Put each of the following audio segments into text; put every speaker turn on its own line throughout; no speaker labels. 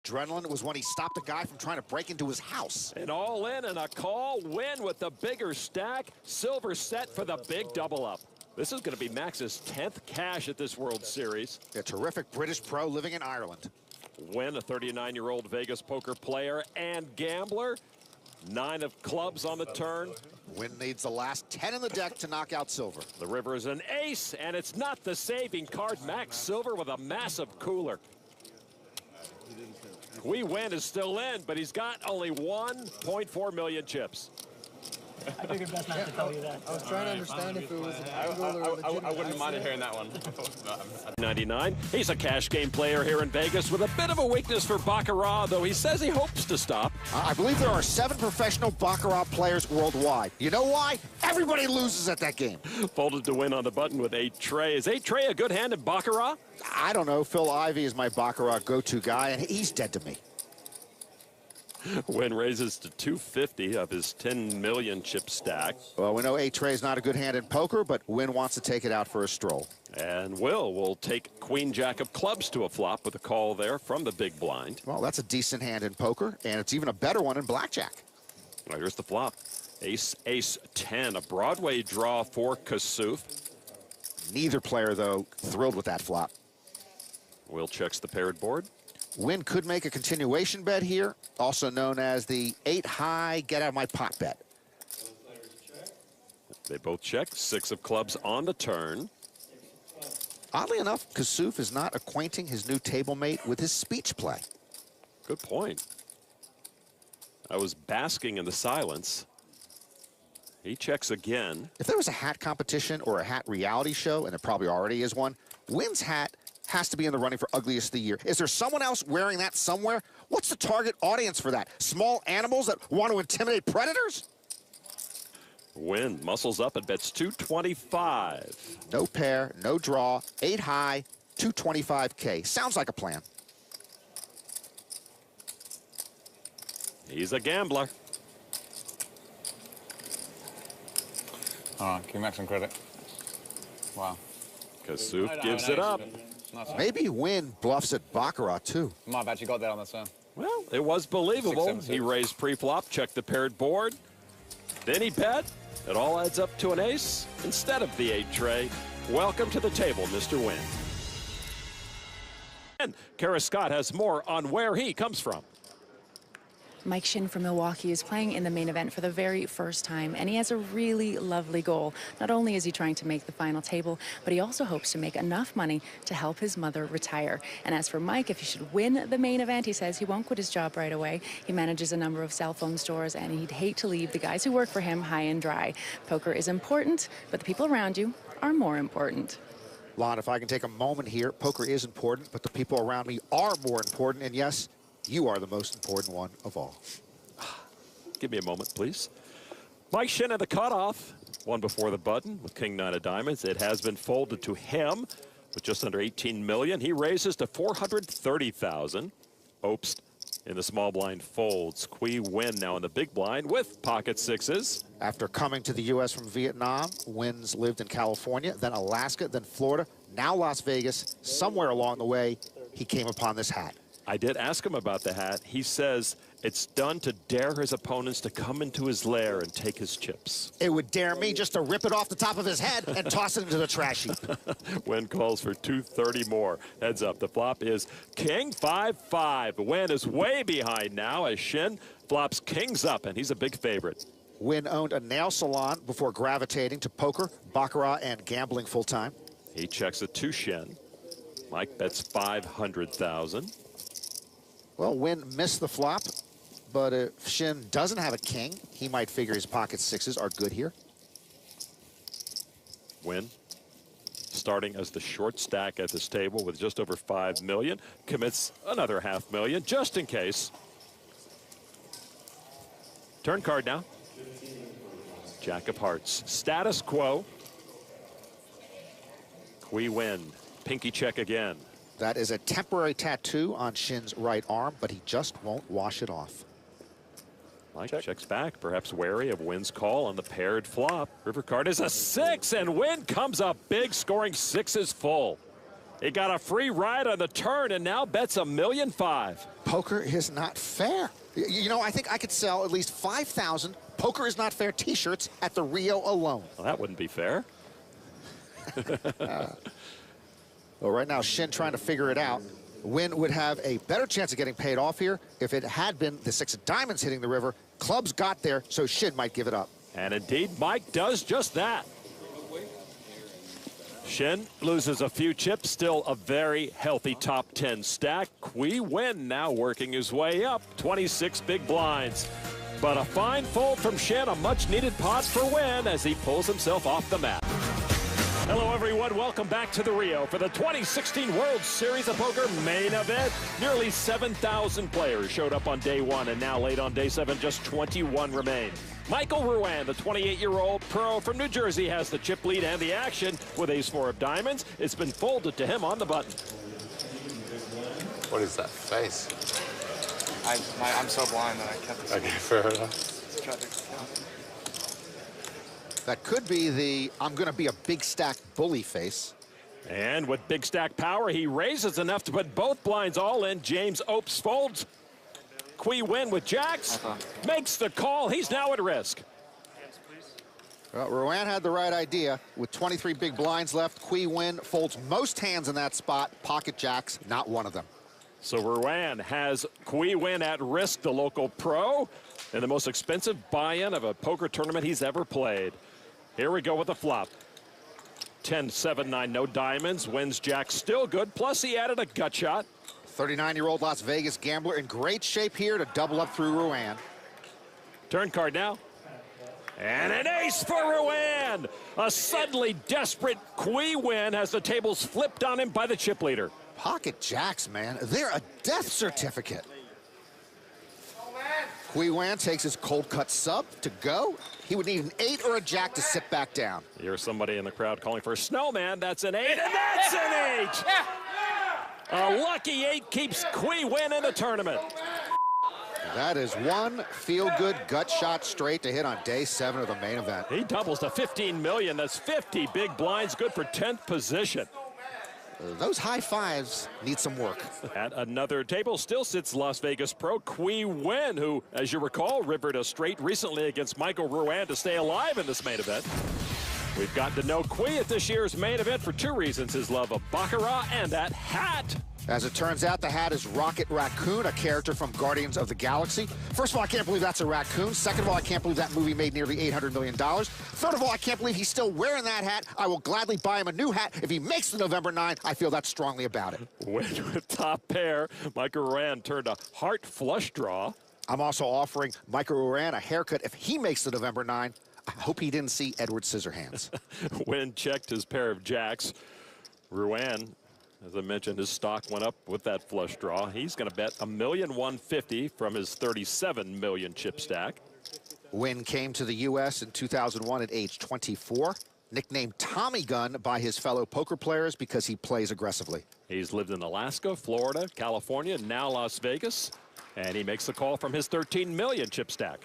Adrenaline was when he stopped a guy from trying to break into his house.
An all-in and a call. Win with the bigger stack. Silver set for the big double-up. This is going to be Max's 10th cash at this World Series.
A terrific British pro living in Ireland.
Win, a 39-year-old Vegas poker player and gambler. 9 of clubs on the turn.
Win needs the last 10 in the deck to knock out Silver.
The river is an ace, and it's not the saving card. Max Silver with a massive cooler. Qui Nguyen is still in, but he's got only 1.4 million chips.
I figured best not to tell you that.
I was trying to understand if it was an angle or
I wouldn't have minded hearing that one.
99. He's a cash game player here in Vegas with a bit of a weakness for baccarat, though he says he hopes to stop.
I believe there are 7 professional baccarat players worldwide. You know why? Everybody loses at that game.
Folded to win on the button with 8 tray. Is 8 tray a good hand in baccarat?
I don't know. Phil Ivey is my baccarat go-to guy, and he's dead to me.
Win raises to 250 of his 10 million chip stack.
Well, we know 8 tray is not a good hand in poker, but Win wants to take it out for a stroll.
And will take Queen Jack of clubs to a flop with a call there from the big blind.
Well, that's a decent hand in poker, and it's even a better one in blackjack.
Right, here's the flop. Ace, ace, 10, a Broadway draw for Kasuf.
Neither player, though, thrilled with that flop.
Will checks the paired board.
Win could make a continuation bet here, also known as the 8 high, get out of my pot bet.
They both check. 6 of clubs on the turn.
Oddly enough, Kasuf is not acquainting his new table mate with his speech play.
Good point. I was basking in the silence. He checks again.
If there was a hat competition or a hat reality show, and there probably already is one, Win's hat has to be in the running for ugliest of the year. Is there someone else wearing that somewhere? What's the target audience for that? Small animals that want to intimidate predators?
Win muscles up and bets 225.
No pair, no draw, 8 high, 225K. Sounds like a plan.
He's a gambler.
Oh, give Max some credit. Wow.
Kasuf gives it up.
Nice.
Maybe Win bluffs at baccarat, too.
Might have actually got that on the turn.
Well, it was believable.
6, 7, 6.
He raised pre-flop, checked the paired board. Then he bet. It all adds up to an ace instead of the 8 tray. Welcome to the table, Mr. Win. And Kara Scott has more on where he comes from.
Mike Shin from Milwaukee is playing in the main event for the very first time, and he has a really lovely goal. Not only is he trying to make the final table, but he also hopes to make enough money to help his mother retire. And as for Mike, if he should win the main event, he says he won't quit his job right away. He manages a number of cell phone stores, and he'd hate to leave the guys who work for him high and dry. Poker is important, but the people around you are more important.
Lon, if I can take a moment here, poker is important, but the people around me are more important, and yes, you are the most important one of all.
Give me a moment, please. Mike Shin at the cutoff. One before the button with King 9 of diamonds. It has been folded to him with just under 18 million. He raises to 430,000. Opst in the small blind folds. Qui Nguyen now in the big blind with pocket 6s.
After coming to the U.S. from Vietnam, Win's lived in California, then Alaska, then Florida, now Las Vegas. Somewhere along the way, he came upon this hat.
I did ask him about the hat. He says it's done to dare his opponents to come into his lair and take his chips.
It would dare me just to rip it off the top of his head and toss it into the trash heap.
Nguyen calls for 230 more. Heads up, the flop is King 5-5. Nguyen is way behind now as Shin flops kings up, and he's a big favorite.
Nguyen owned a nail salon before gravitating to poker, baccarat, and gambling full-time.
He checks it to Shin. Mike bets 500,000.
Well, Nguyen missed the flop, but if Shin doesn't have a king, he might figure his pocket 6s are good here.
Nguyen starting as the short stack at this table with just over 5 million, commits another $500,000 just in case. Turn card now. Jack of hearts. Status quo. Qui Nguyen, pinky check again.
That is a temporary tattoo on Shin's right arm, but he just won't wash it off.
Mike checks back, perhaps wary of Nguyen's call on the paired flop. River card is a 6, and Nguyen comes up big, scoring 6s full. He got a free ride on the turn and now bets $1.5 million.
Poker is not fair. You know, I think I could sell at least 5,000 Poker is not fair t-shirts at the Rio alone.
Well, that wouldn't be fair.
Well, right now, Shin trying to figure it out. Nguyen would have a better chance of getting paid off here if it had been the 6 of diamonds hitting the river. Clubs got there, so Shin might give it up.
And indeed, Mike does just that. Shin loses a few chips, still a very healthy top 10 stack. Qui Nguyen now working his way up, 26 big blinds. But a fine fold from Shin, a much-needed pot for Nguyen as he pulls himself off the mat. Hello, everyone. Welcome back to the Rio for the 2016 World Series of Poker main event. Nearly 7,000 players showed up on day 1, and now late on day 7, just 21 remain. Michael Ruan, the 28-year-old pro from New Jersey, has the chip lead and the action with ace-4 of diamonds. It's been folded to him on the button.
What is that face?
I'm so blind that I kept it.
Okay, fair enough.
That could be the I'm going to be a big stack bully face.
And with big stack power, he raises enough to put both blinds all in. James Opes folds. Qui Nguyen with jacks. Makes the call. He's now at risk.
Well, Ruan had the right idea. With 23 big blinds left, Qui Nguyen folds most hands in that spot. Pocket jacks, not one of them.
So Ruan has Qui Nguyen at risk, the local pro, and the most expensive buy-in of a poker tournament he's ever played. Here we go with the flop. 10, 7, 9, no diamonds. Wins jack still good, plus he added a gut shot.
39-year-old Las Vegas gambler in great shape here to double up through Ruan.
Turn card now. And an ace for Ruan. A suddenly desperate Qui Nguyen has the tables flipped on him by the chip leader.
Pocket jacks, man. They're a death certificate. Qui Nguyen takes his cold cut sub to go. He would need an 8 or a jack to sit back down.
Here's somebody in the crowd calling for a snowman. That's an 8, and that's an 8! A lucky 8 keeps Qui Nguyen in the tournament.
That is one feel-good gut shot straight to hit on day 7 of the main event.
He doubles to 15 million. That's 50 big blinds, good for 10th position.
Those high fives need some work.
At another table still sits Las Vegas pro Qui Nguyen, who, as you recall, rivered a straight recently against Michael Ruan to stay alive in this main event. We've gotten to know Qui at this year's main event for 2 reasons: his love of baccarat and that hat.
As it turns out, the hat is Rocket Raccoon, a character from Guardians of the Galaxy. First of all, I can't believe that's a raccoon. Second of all, I can't believe that movie made nearly $800 million. Third of all, I can't believe he's still wearing that hat. I will gladly buy him a new hat if he makes the November 9. I feel that strongly about it.
With top pair, Michael Ruan turned a heart flush draw.
I'm also offering Michael Ruan a haircut if he makes the November 9. I hope he didn't see Edward Scissorhands.
Nguyen checked his pair of jacks. Ruan, as I mentioned, his stock went up with that flush draw. He's going to bet $1,150,000 from his 37 million chip stack.
Nguyen came to the U.S. in 2001 at age 24, nicknamed Tommy Gun by his fellow poker players because he plays aggressively.
He's lived in Alaska, Florida, California, now Las Vegas, and he makes the call from his 13 million chip stack.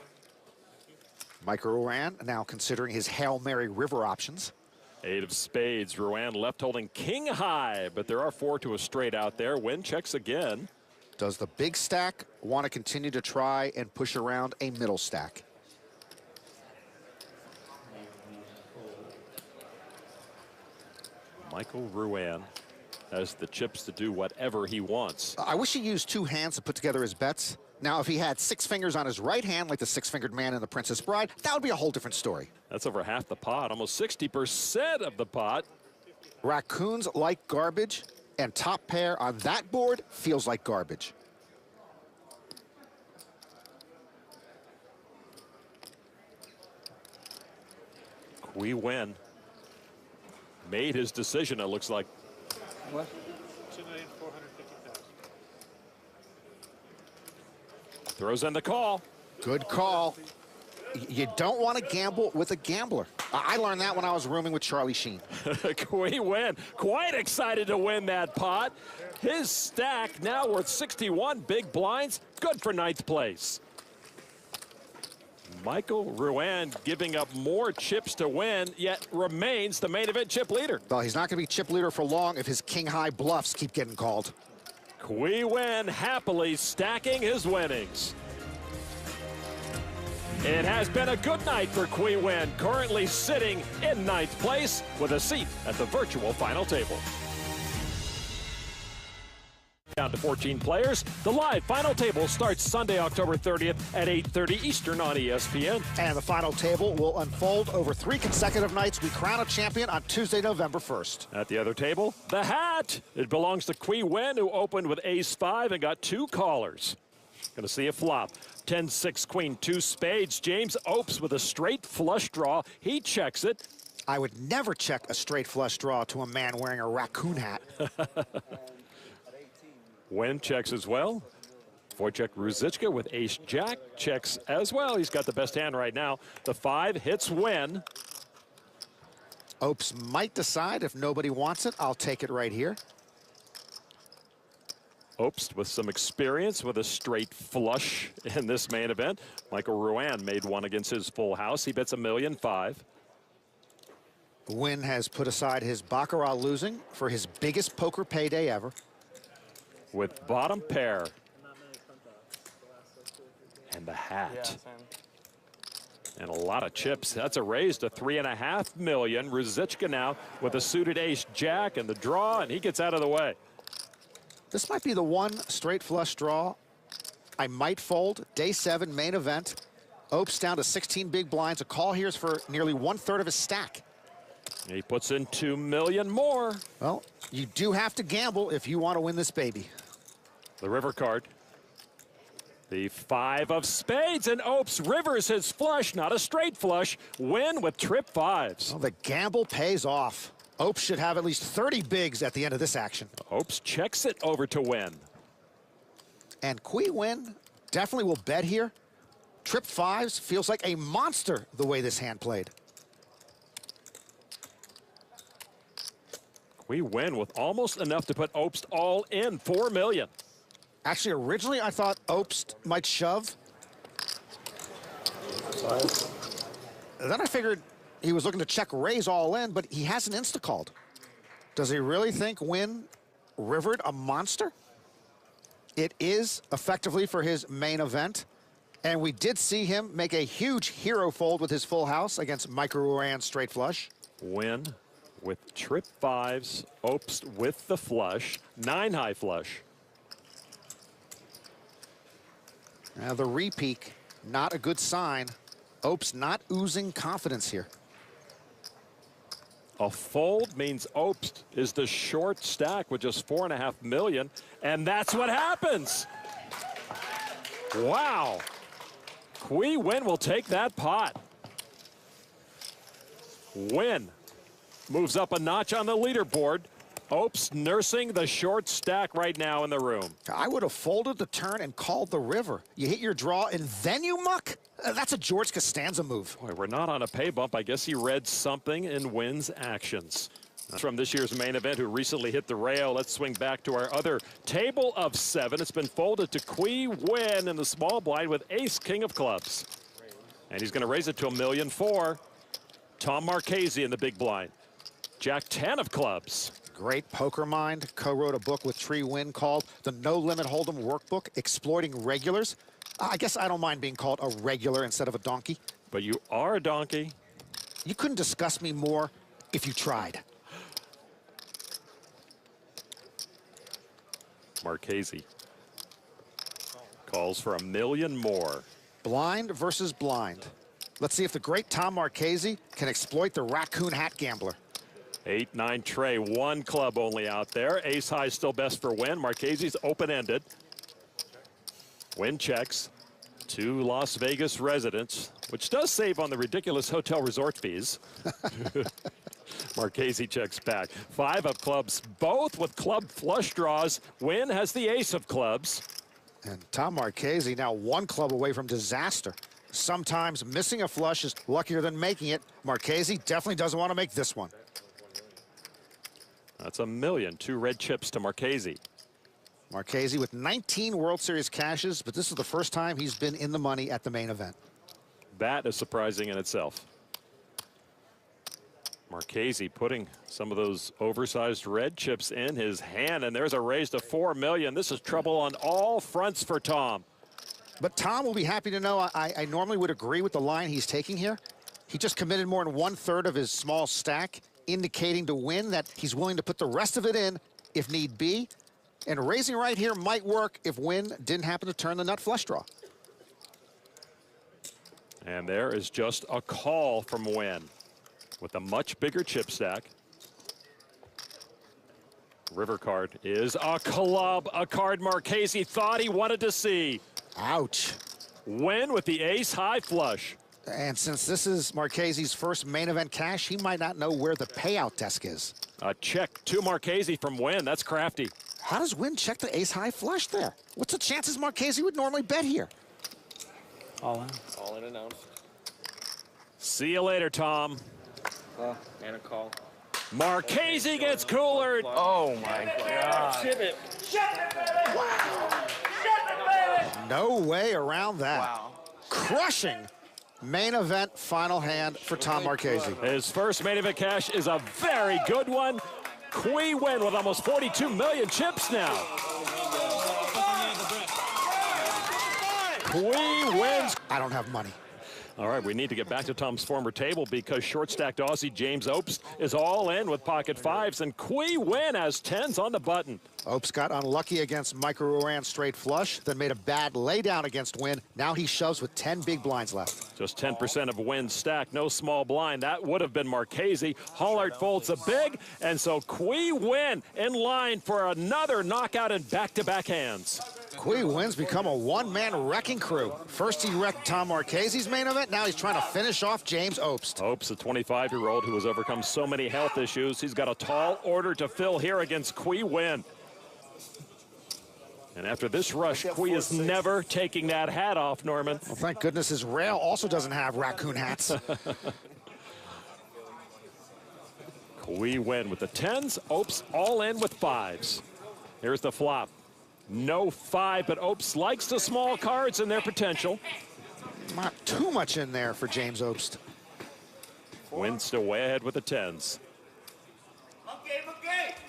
Michael Ruan now considering his Hail Mary River options.
8 of spades. Ruan left holding king high, but there are 4 to a straight out there. Nguyen checks again.
Does the big stack want to continue to try and push around a middle stack?
Michael Ruan has the chips to do whatever he wants.
I wish he used 2 hands to put together his bets. Now, if he had 6 fingers on his right hand, like the 6-fingered man in The Princess Bride, that would be a whole different story.
That's over half the pot, almost 60% of the pot.
Raccoons like garbage, and top pair on that board feels like garbage.
Qui Nguyen made his decision, it looks like.
What?
Throws in the call.
Good call. You don't want to gamble with a gambler. I learned that when I was rooming with Charlie Sheen.
Qui Nguyen quite excited to win that pot. His stack now worth 61 big blinds, good for 9th place. Michael Ruan giving up more chips to win, yet remains the main event chip leader.
Well, he's not going to be chip leader for long if his king-high bluffs keep getting called.
Qui Nguyen happily stacking his winnings. It has been a good night for Qui Nguyen, currently sitting in 9th place with a seat at the virtual final table. Down to 14 players. The live final table starts Sunday, October 30th at 8:30 Eastern on ESPN.
And the final table will unfold over 3 consecutive nights. We crown a champion on Tuesday, November 1st.
At the other table, the hat. It belongs to Qui Nguyen, who opened with ace-5 and got 2 callers. Going to see a flop. 10-6 queen, 2 spades. James opes with a straight flush draw. He checks it.
I would never check a straight flush draw to a man wearing a raccoon hat.
Nguyen checks as well. Wojciech Ruzicka with ace-jack checks as well. He's got the best hand right now. The 5 hits Nguyen.
Opes might decide if nobody wants it, I'll take it right here.
Opes with some experience with a straight flush in this main event. Michael Ruan made one against his full house. He bets $1.5 million.
Nguyen has put aside his baccarat losing for his biggest poker payday ever.
With bottom pair. And the hat. And a lot of chips. That's a raise to $3.5 million. Ruzicka now with a suited ace-jack and the draw, and he gets out of the way.
This might be the one straight flush draw I might fold. Day 7 main event. Opes down to 16 big blinds. A call here is for nearly 1/3 of his stack.
He puts in $2 million more.
Well, you do have to gamble if you want to win this baby.
The river card. The 5 of spades, and Opes rivers his flush, not a straight flush. Win with trip 5s.
Well, the gamble pays off. Opes should have at least 30 bigs at the end of this action.
Opes checks it over to Nguyen.
And Qui Nguyen definitely will bet here. Trip 5s feels like a monster the way this hand played.
Qui Nguyen with almost enough to put Opes all in, $4 million.
Actually, originally I thought Opes might shove. And then I figured he was looking to check raise all in, but he hasn't insta-called. Does he really think Nguyen rivered a monster? It is effectively for his main event. And we did see him make a huge hero fold with his full house against Michael Ruan straight flush.
Nguyen with trip 5s, Opes with the flush, 9 high flush.
Now the repeat, not a good sign. Opes not oozing confidence here.
A fold means Opes is the short stack with just $4.5 million, and that's what happens. Wow. Qui Nguyen will take that pot. Nguyen moves up a notch on the leaderboard. Opes nursing the short stack right now in the room.
I would have folded the turn and called the river. You hit your draw and then you muck? That's a George Costanza move.
Boy, we're not on a pay bump. I guess he read something in Nguyen's actions. From this year's main event, who recently hit the rail, let's swing back to our other table of 7. It's been folded to Qui Nguyen in the small blind with ace-king of clubs. And he's going to raise it to $1.4 million. Tom Marchese in the big blind. Jack 10 of clubs.
Great poker mind. Co-wrote a book with Tree Wynn called The No Limit Hold'em Workbook, Exploiting Regulars. I guess I don't mind being called a regular instead of a donkey.
But you are a donkey.
You couldn't discuss me more if you tried.
Marchese calls for $1 million more.
Blind versus blind. Let's see if the great Tom Marchese can exploit the raccoon hat gambler.
8-9 tray, 1 club only out there. Ace high still best for Nguyen. Marchese's open-ended. Nguyen checks. 2 Las Vegas residents, which does save on the ridiculous hotel resort fees. Marchese checks back. 5 of clubs, both with club flush draws. Nguyen has the ace of clubs.
And Tom Marchese now 1 club away from disaster. Sometimes missing a flush is luckier than making it. Marchese definitely doesn't want to make this one.
That's $1 million. 2 red chips to Marchese.
Marchese with 19 World Series cashes, but this is the first time he's been in the money at the main event.
That is surprising in itself. Marchese putting some of those oversized red chips in his hand, and there's a raise to $4 million. This is trouble on all fronts for Tom.
But Tom will be happy to know I normally would agree with the line he's taking here. He just committed more than 1/3 of his small stack, indicating to Nguyen that he's willing to put the rest of it in if need be. And raising right here might work if Nguyen didn't happen to turn the nut flush draw.
And there is just a call from Nguyen with a much bigger chip stack. River card is a club, a card Marchese thought he wanted to see.
Ouch.
Nguyen with the ace-high flush.
And since this is Marchese's first main event cash, he might not know where the payout desk is.
A check to Marchese from Nguyen. That's crafty.
How does Nguyen check the ace-high flush there? What's the chances Marchese would normally bet here?
All in.
All in and out.
See you later, Tom.
And a call.
Marchese gets cooler.
Oh my God. Ship it.
No way around that.
Wow.
Crushing main event final hand for Tom Marchese.
His first main event cash is a very good one. Qui Nguyen with almost 42 million chips now. Qui wins.
I don't have money.
All right, we need to get back to Tom's former table because short-stacked Aussie James Opes is all in with pocket fives, and Qui Nguyen has tens on the button.
Opes got unlucky against Michael Ruan straight flush, then made a bad laydown against Nguyen. Now he shoves with 10 big blinds left.
Just 10% of Nguyen's stack, no small blind. That would have been Marchese. Hollard folds a big, and so Qui Nguyen in line for another knockout in back-to-back hands.
Qui Nguyen's become a one-man wrecking crew. First he wrecked Tom Marchese's main event, now he's trying to finish off James Opes.
Opes, a 25-year-old who has overcome so many health issues. He's got a tall order to fill here against Qui Nguyen. And after this rush, Qui is never taking that hat off, Norman.
Well, thank goodness his rail also doesn't have raccoon hats.
Qui Nguyen with the tens, Opes all in with fives. Here's the flop. No five, but Opes likes the small cards and their potential.
Not too much in there for James Opes.
Nguyen still way ahead with the tens.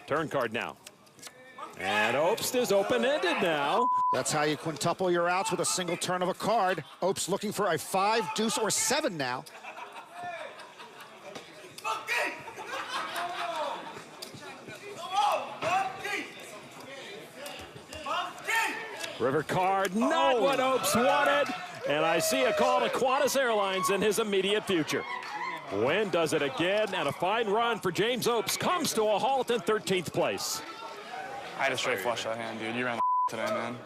Turn card now. And Opes is open-ended now.
That's how you quintuple your outs with a single turn of a card. Opes looking for a 5, deuce, or 7 now.
River card, not what Opes wanted. And I see a call to Qantas Airlines in his immediate future. Nguyen does it again, and a fine run for James Opes comes to a halt in 13th place.
I had a straight flush that hand, dude. You ran today, man.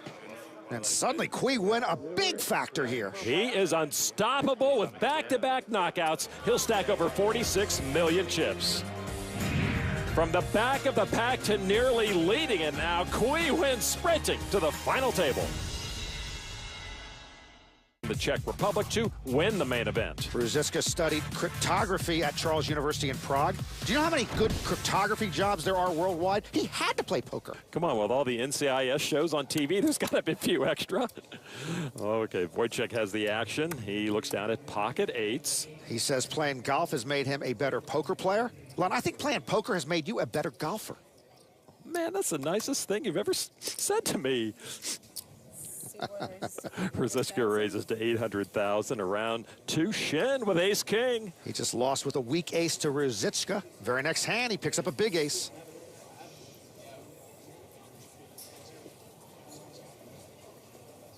And suddenly Qui Nguyen a big factor here.
He is unstoppable with back-to-back knockouts. He'll stack over 46 million chips. From the back of the pack to nearly leading it now, Qui Nguyen sprinting to the final table. The Czech Republic to win the main event.
Ruzicka studied cryptography at Charles University in Prague. Do you know how many good cryptography jobs there are worldwide? He had to play poker.
Come on, with all the NCIS shows on TV, there's got to be a few extra. Okay, Wojciech has the action. He looks down at pocket eights.
He says playing golf has made him a better poker player. Lon, I think playing poker has made you a better golfer.
Man, that's the nicest thing you've ever said to me. Ruzicka raises to 800,000 around to Shin with ace-king.
He just lost with a weak ace to Ruzicka. Very next hand, he picks up a big ace.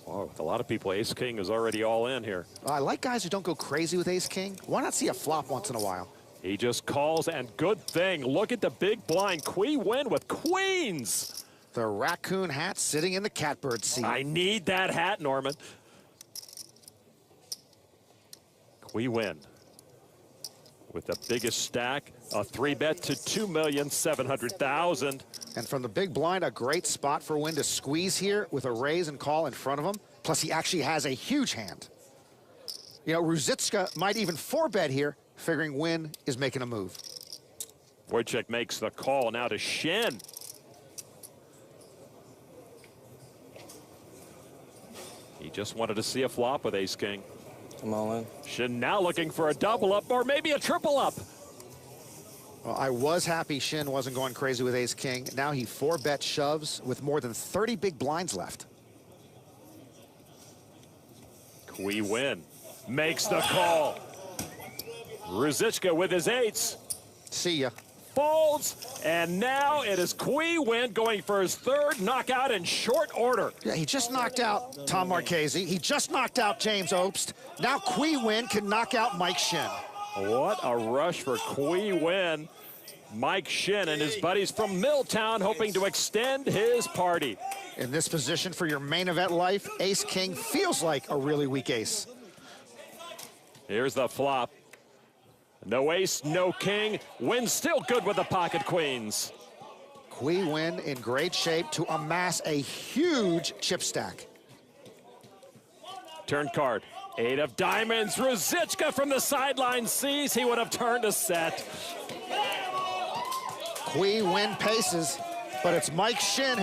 Oh, with a lot of people, ace-king is already all in here.
I like guys who don't go crazy with ace-king. Why not see a flop once in a while?
He just calls, and good thing. Look at the big blind. Qui Nguyen with queens.
The raccoon hat sitting in the catbird seat.
I need that hat, Norman. Qui Nguyen with the biggest stack, a 3-bet to 2,700,000.
And from the big blind, a great spot for Nguyen to squeeze here with a raise and call in front of him. Plus, he actually has a huge hand. You know, Ruzicka might even 4-bet here, figuring Nguyen is making a move.
Wojciech makes the call now to Shin. He just wanted to see a flop with ace-king.
I'm all in.
Shin now looking for a double up or maybe a triple up.
Well, I was happy Shin wasn't going crazy with ace-king. Now he 4-bet shoves with more than 30 big blinds left.
Qui Nguyen makes the call. Ruzicka with his eights.
See ya.
Folds, and now it is Qui Nguyen going for his third knockout in short order.
Yeah, he just knocked out Tom Marchese. He just knocked out James Obst. Now Qui Nguyen can knock out Mike Shin.
What a rush for Qui Nguyen. Mike Shin and his buddies from Milltown hoping to extend his party.
In this position for your main event life, ace-king feels like a really weak ace.
Here's the flop. No ace, no king. Nguyen still good with the pocket queens.
Qui Nguyen in great shape to amass a huge chip stack.
Turn card. 8 of diamonds. Ruzicka from the sideline sees he would have turned a set.
Qui Nguyen paces, but it's Mike Shin